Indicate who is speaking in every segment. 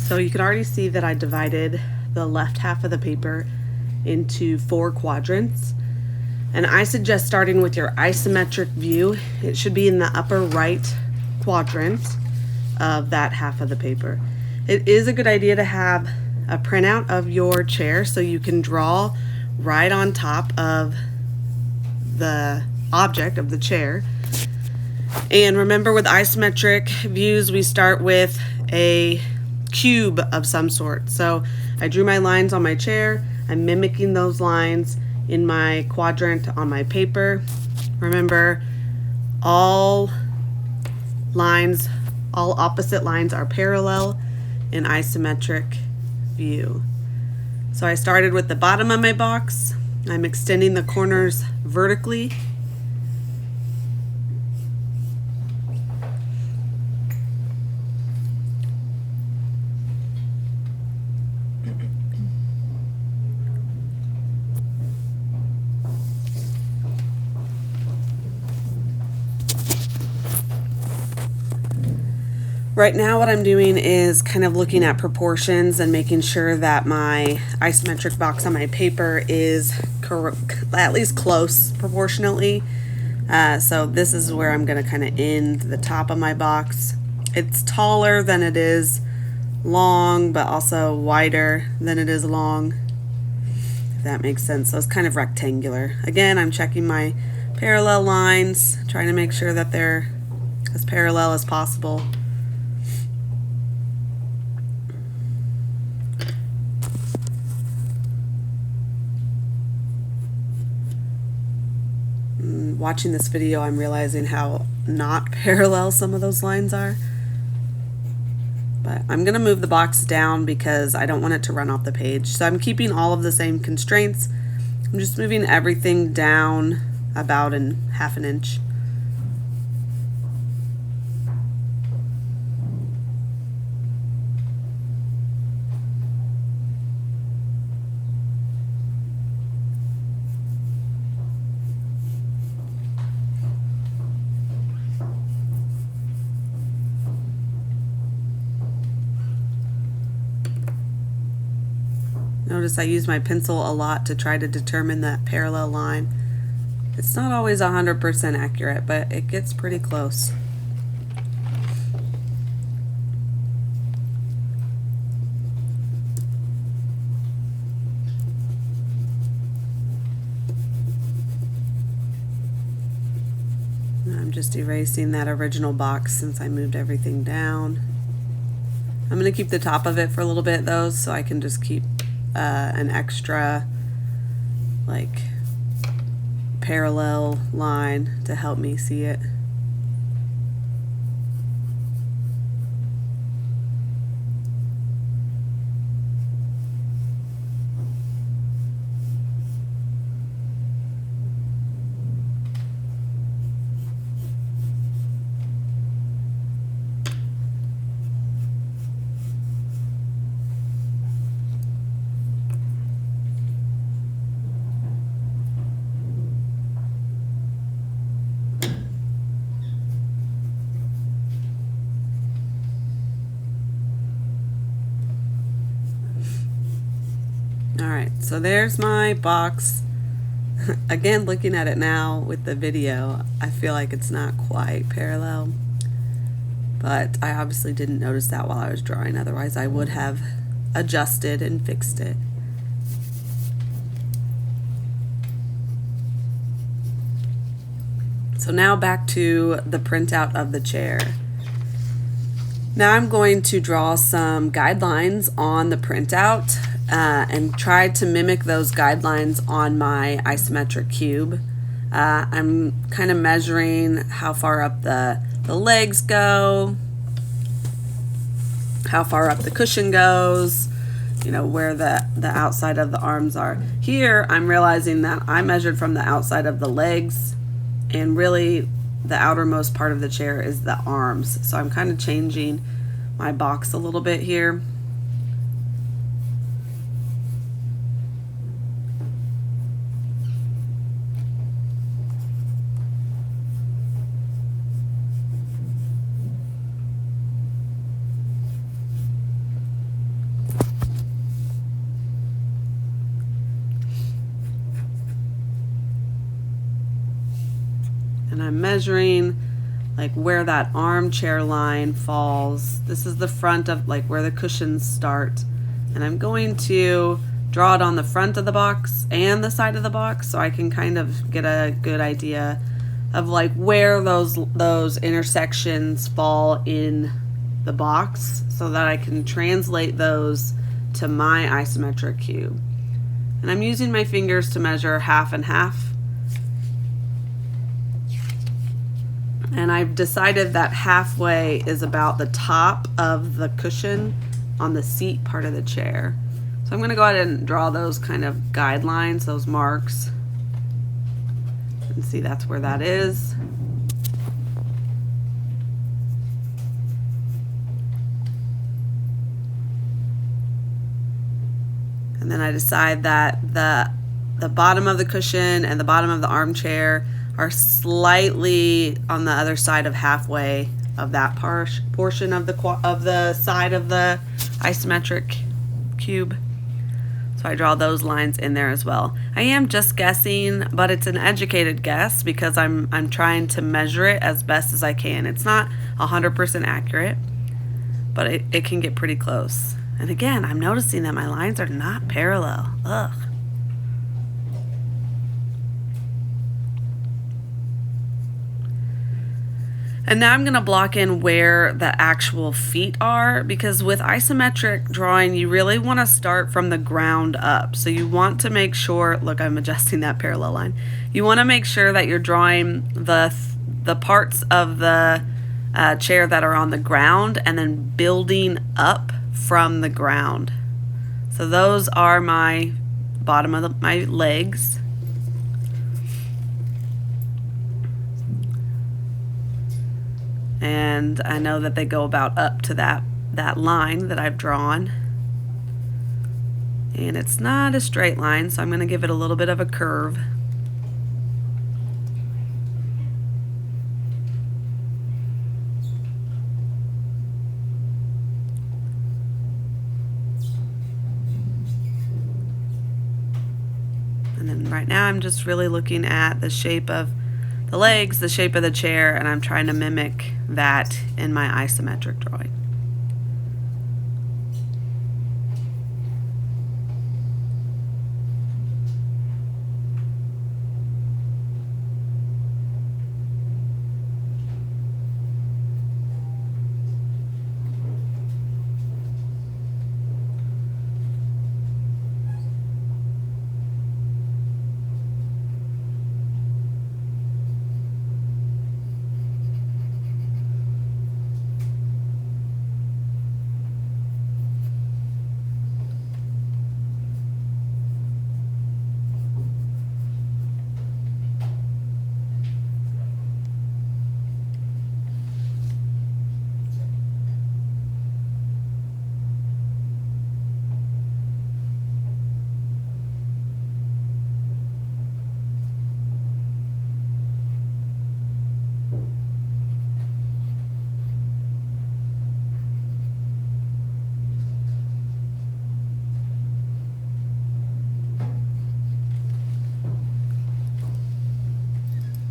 Speaker 1: So you can already see that I divided the left half of the paper into 4 quadrants. And I suggest starting with your isometric view. It should be in the upper right quadrant of that half of the paper. It is a good idea to have a printout of your chair so you can draw right on top of the object of the chair. And remember, with isometric views, we start with a cube of some sort. So I drew my lines on my chair. I'm mimicking those lines in my quadrant on my paper. Remember, all opposite lines are parallel in isometric view. So I started with the bottom of my box. I'm extending the corners vertically. Right now what I'm doing is kind of looking at proportions and making sure that my isometric box on my paper is at least close proportionately. So this is where I'm going to kind of end the top of my box. It's taller than it is long, but also wider than it is long, if that makes sense. So it's kind of rectangular. Again, I'm checking my parallel lines, trying to make sure that they're as parallel as possible. Watching this video, I'm realizing how not parallel some of those lines are. But I'm going to move the box down because I don't want it to run off the page. So I'm keeping all of the same constraints. I'm just moving everything down about half an inch. Notice I use my pencil a lot to try to determine that parallel line. It's not always 100% accurate, but it gets pretty close. I'm just erasing that original box since I moved everything down. I'm going to keep the top of it for a little bit though, so I can just keep an extra like parallel line to help me see it. Alright, so there's my box. Again, looking at it now with the video, I feel like it's not quite parallel. But I obviously didn't notice that while I was drawing, otherwise I would have adjusted and fixed it. So now back to the printout of the chair. Now I'm going to draw some guidelines on the printout and try to mimic those guidelines on my isometric cube. I'm kind of measuring how far up the legs go, how far up the cushion goes, you know, where the outside of the arms are. Here I'm realizing that I measured from the outside of the legs, and really the outermost part of the chair is the arms. So I'm kind of changing my box a little bit here. And I'm measuring like where that armchair line falls. This is the front of like where the cushions start. And I'm going to draw it on the front of the box and the side of the box so I can kind of get a good idea of like where those intersections fall in the box so that I can translate those to my isometric cube. And I'm using my fingers to measure half and half. And I've decided that halfway is about the top of the cushion on the seat part of the chair. So I'm going to go ahead and draw those kind of guidelines, those marks. And see that's where that is. And then I decide that the bottom of the cushion and the bottom of the armchair are slightly on the other side of halfway of that portion of the side of the isometric cube. So I draw those lines in there as well. I am just guessing, but it's an educated guess because I'm trying to measure it as best as I can. It's not 100% accurate, but it can get pretty close. And again, I'm noticing that my lines are not parallel. Ugh. And now I'm going to block in where the actual feet are, because with isometric drawing, you really want to start from the ground up. So you want to make sure, look, I'm adjusting that parallel line. You want to make sure that you're drawing the parts of the chair that are on the ground and then building up from the ground. So those are my bottom of my legs. And I know that they go about up to that line that I've drawn. And it's not a straight line, so I'm going to give it a little bit of a curve. And then right now I'm just really looking at the shape of the legs, the shape of the chair, and I'm trying to mimic that in my isometric drawing.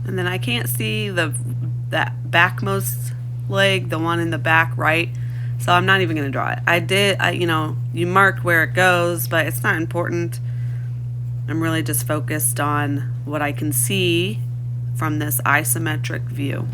Speaker 1: And then I can't see that backmost leg, the one in the back right, so I'm not even going to draw it. You marked where it goes, but it's not important. I'm really just focused on what I can see from this isometric view.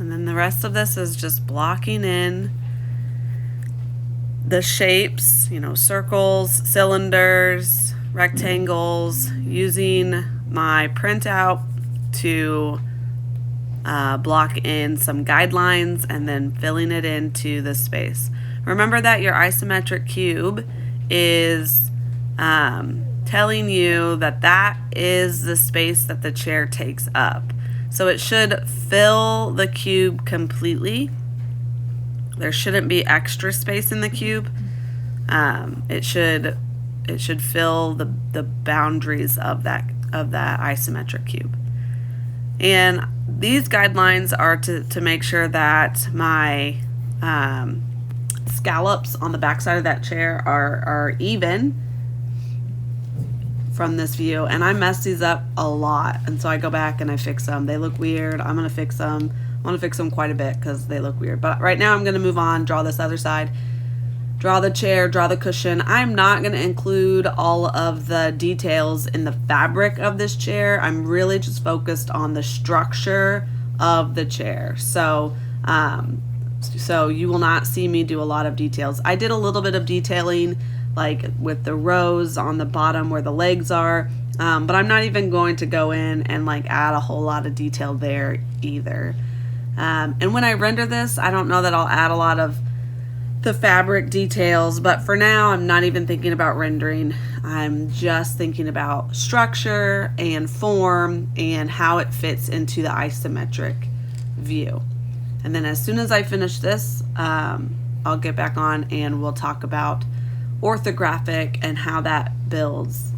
Speaker 1: And then the rest of this is just blocking in the shapes, circles, cylinders, rectangles, using my printout to block in some guidelines and then filling it into the space. Remember that your isometric cube is telling you that is the space that the chair takes up. So it should fill the cube completely. There shouldn't be extra space in the cube. It should it should fill the boundaries of that isometric cube. And these guidelines are to make sure that my scallops on the back side of that chair are even from this view. And I mess these up a lot, and so I go back and I fix them. They look weird. I'm gonna fix them. I want to fix them quite a bit because they look weird. But right now I'm going to move on, draw this other side, draw the chair, draw the cushion. I'm not going to include all of the details in the fabric of this chair. I'm really just focused on the structure of the chair. So you will not see me do a lot of details. I did a little bit of detailing, like with the rows on the bottom where the legs are, but I'm not even going to go in and like add a whole lot of detail there either. And when I render this, I don't know that I'll add a lot of the fabric details, but for now, I'm not even thinking about rendering. I'm just thinking about structure and form and how it fits into the isometric view. And then as soon as I finish this, I'll get back on and we'll talk about orthographic and how that builds.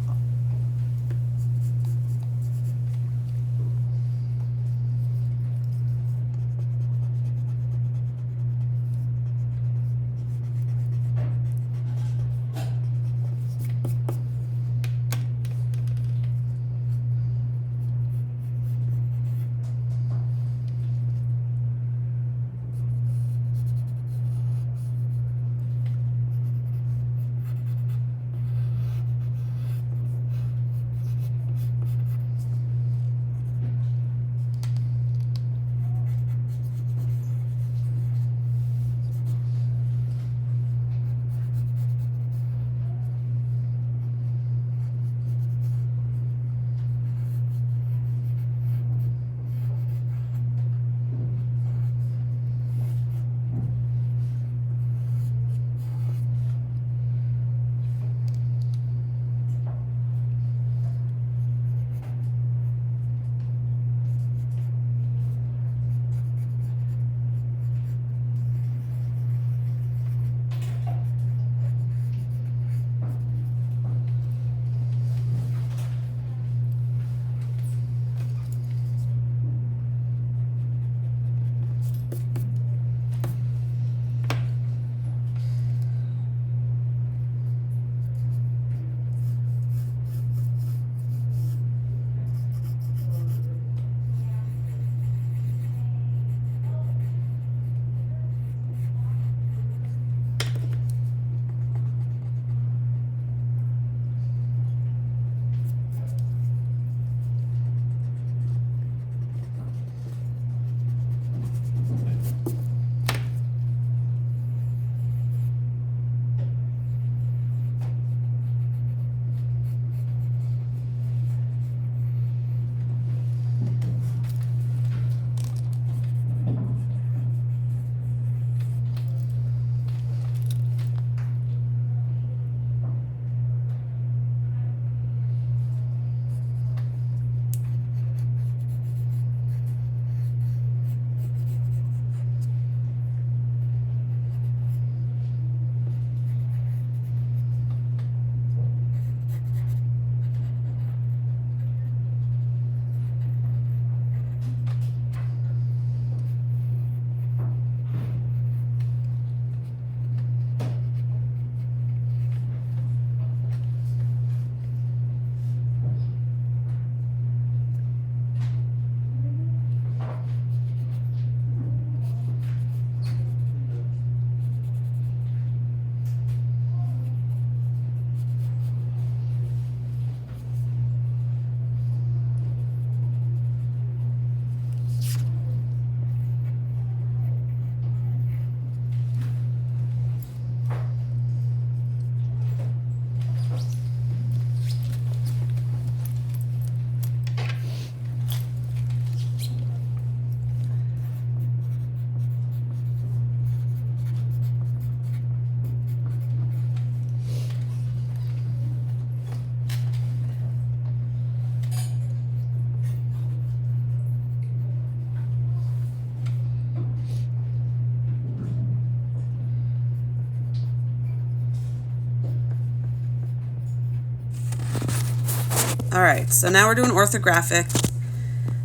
Speaker 1: All right, so now we're doing orthographic.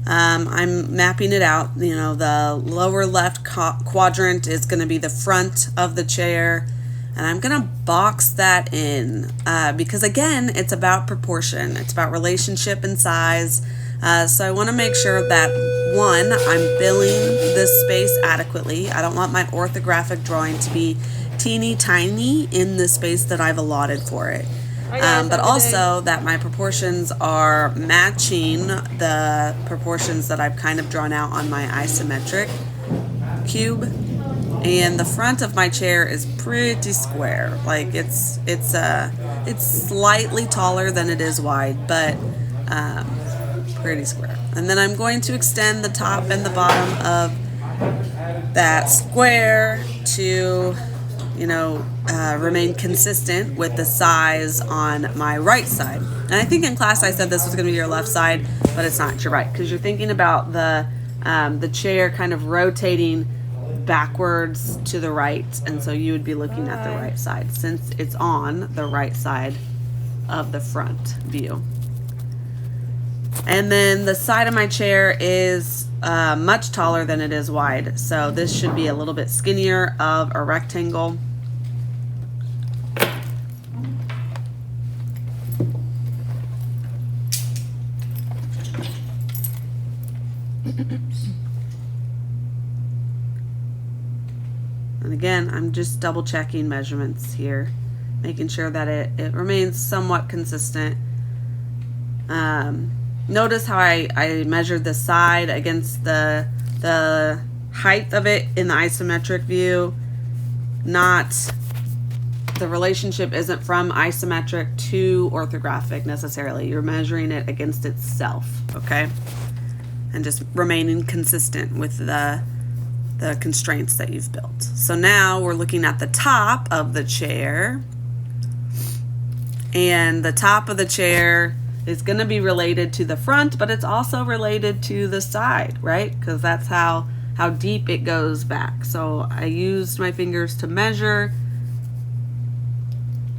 Speaker 1: I'm mapping it out. You know, the lower left quadrant is going to be the front of the chair, and I'm going to box that in because, again, it's about proportion. It's about relationship and size. So I want to make sure that, one, I'm filling this space adequately. I don't want my orthographic drawing to be teeny tiny in the space that I've allotted for it. But also that my proportions are matching the proportions that I've kind of drawn out on my isometric cube. And the front of my chair is pretty square. Like it's slightly taller than it is wide, but pretty square. And then I'm going to extend the top and the bottom of that square to, you know, remain consistent with the size on my right side. And I think in class I said this was going to be your left side, but it's not. You're right, because you're thinking about the chair kind of rotating backwards to the right, and so you would be looking at the right side since it's on the right side of the front view. And then the side of my chair is much taller than it is wide, so this should be a little bit skinnier of a rectangle. And again, I'm just double checking measurements here, making sure that it remains somewhat consistent. Notice how I measured the side against the height of it in the isometric view. The relationship isn't from isometric to orthographic necessarily. You're measuring it against itself, okay? And just remaining consistent with the constraints that you've built. So now we're looking at the top of the chair, and the top of the chair is going to be related to the front, but it's also related to the side, right? Because that's how deep it goes back. So I used my fingers to measure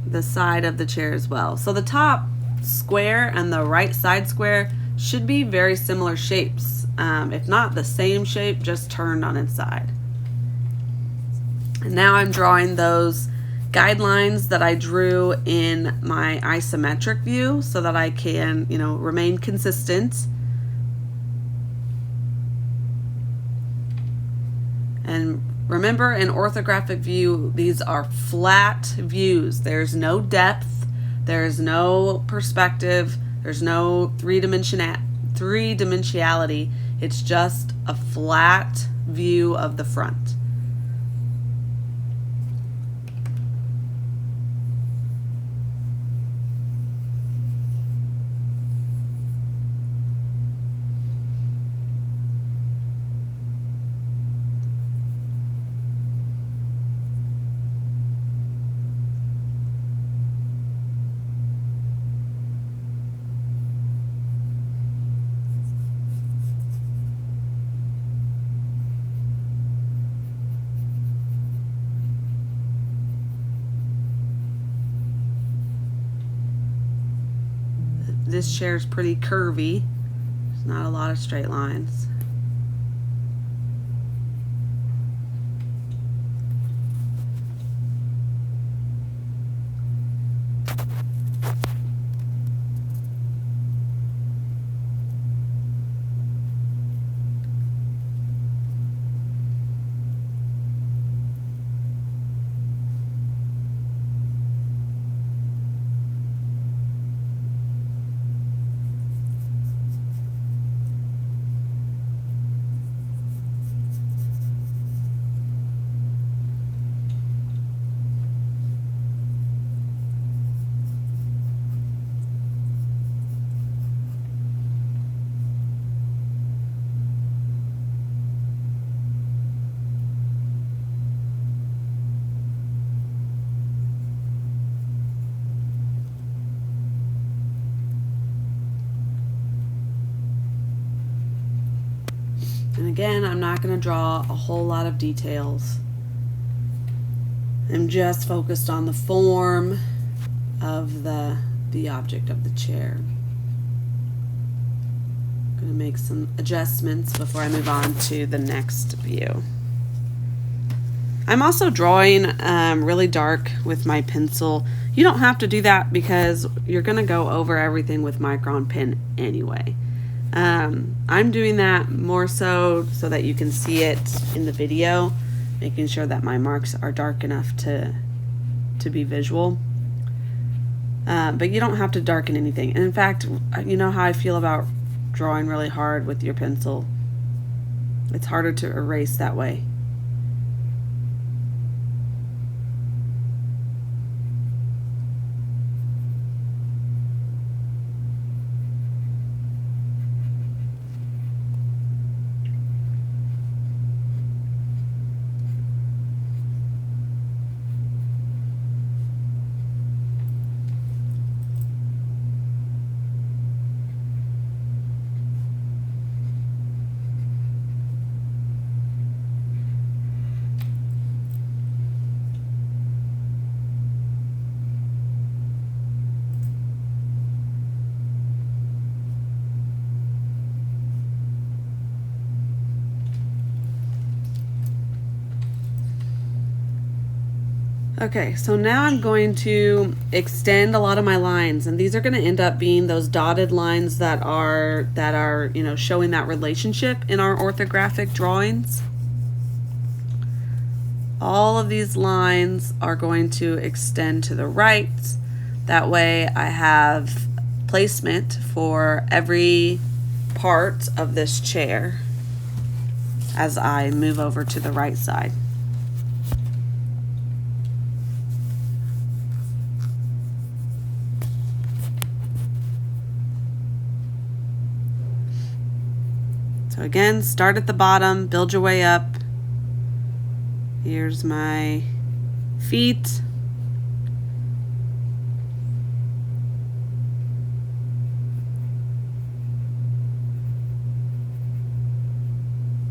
Speaker 1: the side of the chair as well. So the top square and the right side square should be very similar shapes. If not the same shape, just turned on its side. And now I'm drawing those guidelines that I drew in my isometric view so that I can, you know, remain consistent. And remember, in orthographic view, these are flat views. There's no depth, there's no perspective, there's no three-dimensionality. It's just a flat view of the front. This chair is pretty curvy. There's not a lot of straight lines. And again, I'm not going to draw a whole lot of details. I'm just focused on the form of the object of the chair. I'm going to make some adjustments before I move on to the next view. I'm also drawing really dark with my pencil. You don't have to do that because you're going to go over everything with Micron pen anyway. I'm doing that more so that you can see it in the video, making sure that my marks are dark enough to be visual. But you don't have to darken anything. And in fact, you know how I feel about drawing really hard with your pencil. It's harder to erase that way. Okay, so now I'm going to extend a lot of my lines, and these are going to end up being those dotted lines that are showing that relationship in our orthographic drawings. All of these lines are going to extend to the right. That way I have placement for every part of this chair as I move over to the right side. So again, start at the bottom, build your way up. Here's my feet.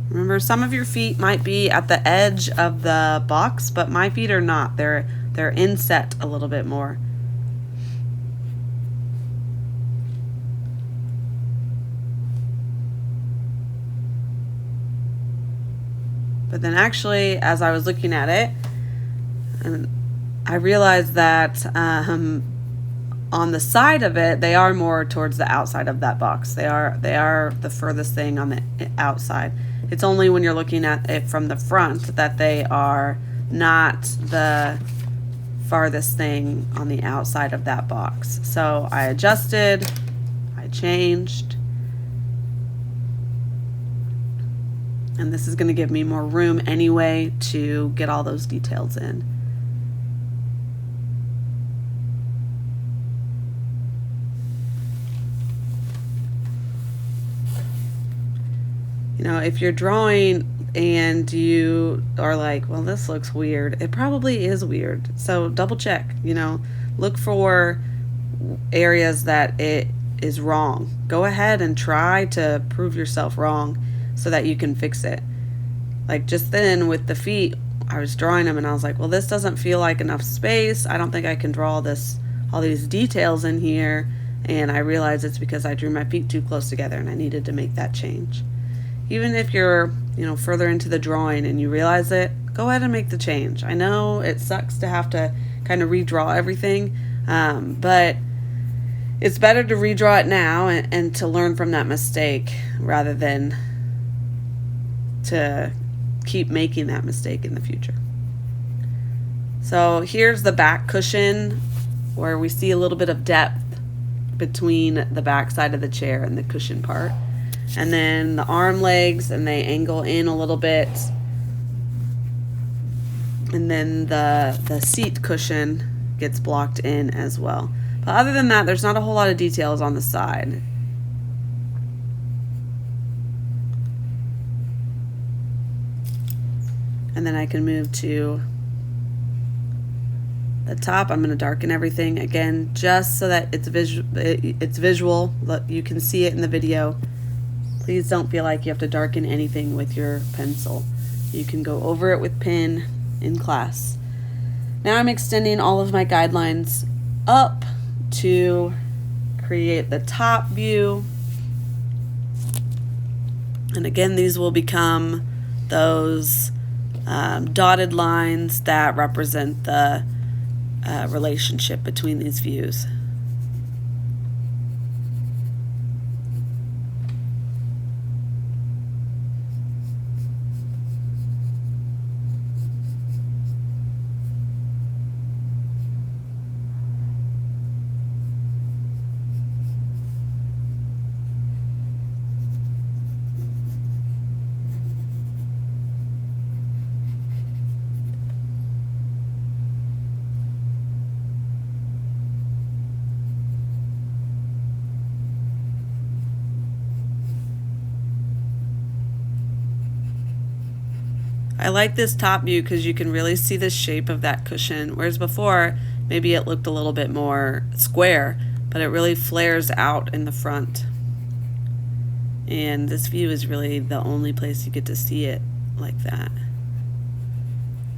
Speaker 1: Remember, some of your feet might be at the edge of the box, but my feet are not. They're inset a little bit more. But then actually, as I was looking at it, I realized that on the side of it, they are more towards the outside of that box. They are the furthest thing on the outside. It's only when you're looking at it from the front that they are not the farthest thing on the outside of that box. So I adjusted, I changed. And this is going to give me more room anyway to get all those details in. You know, if you're drawing and you are like, well, this looks weird, it probably is weird. So double check, look for areas that it is wrong. Go ahead and try to prove yourself wrong so that you can fix it. Like just then with the feet, I was drawing them and I was like, well, this doesn't feel like enough space. I don't think I can draw all these details in here. And I realized it's because I drew my feet too close together and I needed to make that change. Even if you're, further into the drawing and you realize it, go ahead and make the change. I know it sucks to have to kind of redraw everything, but it's better to redraw it now and to learn from that mistake rather than to keep making that mistake in the future. So here's the back cushion where we see a little bit of depth between the back side of the chair and the cushion part. And then the arm legs, and they angle in a little bit. And then the seat cushion gets blocked in as well. But other than that, there's not a whole lot of details on the side. And then I can move to the top. I'm going to darken everything again, just so that it's visual. You can see it in the video. Please don't feel like you have to darken anything with your pencil. You can go over it with pen in class. Now I'm extending all of my guidelines up to create the top view. And again, these will become those dotted lines that represent the relationship between these views. I like this top view because you can really see the shape of that cushion, whereas before maybe it looked a little bit more square, but it really flares out in the front. And this view is really the only place you get to see it like that.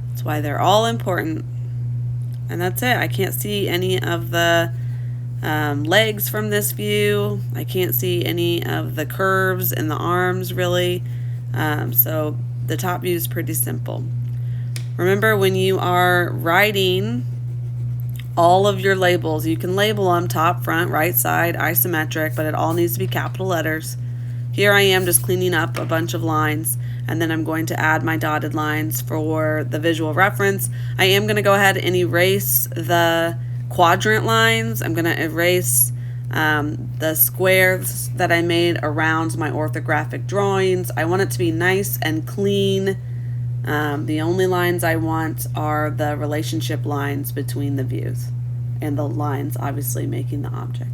Speaker 1: That's why they're all important. And that's it. I can't see any of the legs from this view. I can't see any of the curves in the arms really. So the top view is pretty simple. Remember, when you are writing all of your labels, you can label them top, front, right side, isometric, but it all needs to be capital letters. Here I am just cleaning up a bunch of lines, and then I'm going to add my dotted lines for the visual reference. I am going to go ahead and erase the quadrant lines. I'm going to erase the squares that I made around my orthographic drawings. I want it to be nice and clean. The only lines I want are the relationship lines between the views and the lines obviously making the object.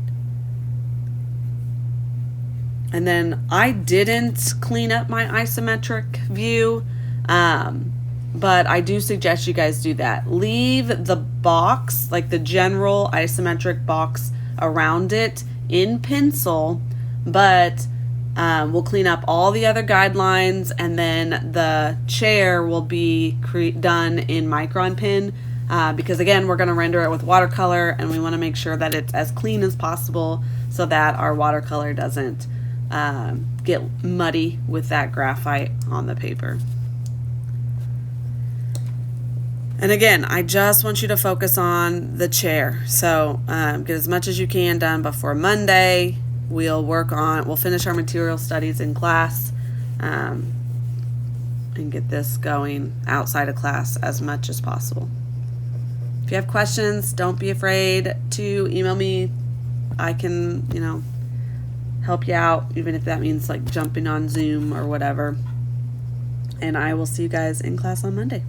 Speaker 1: And then I didn't clean up my isometric view, but I do suggest you guys do that. Leave the box, like the general isometric box around it, in pencil, but we'll clean up all the other guidelines, and then the chair will be done in Micron pen, because again, we're going to render it with watercolor, and we want to make sure that it's as clean as possible so that our watercolor doesn't get muddy with that graphite on the paper. And again, I just want you to focus on the chair. So get as much as you can done before Monday. We'll finish our material studies in class and get this going outside of class as much as possible. If you have questions, don't be afraid to email me. I can, help you out, even if that means like jumping on Zoom or whatever. And I will see you guys in class on Monday.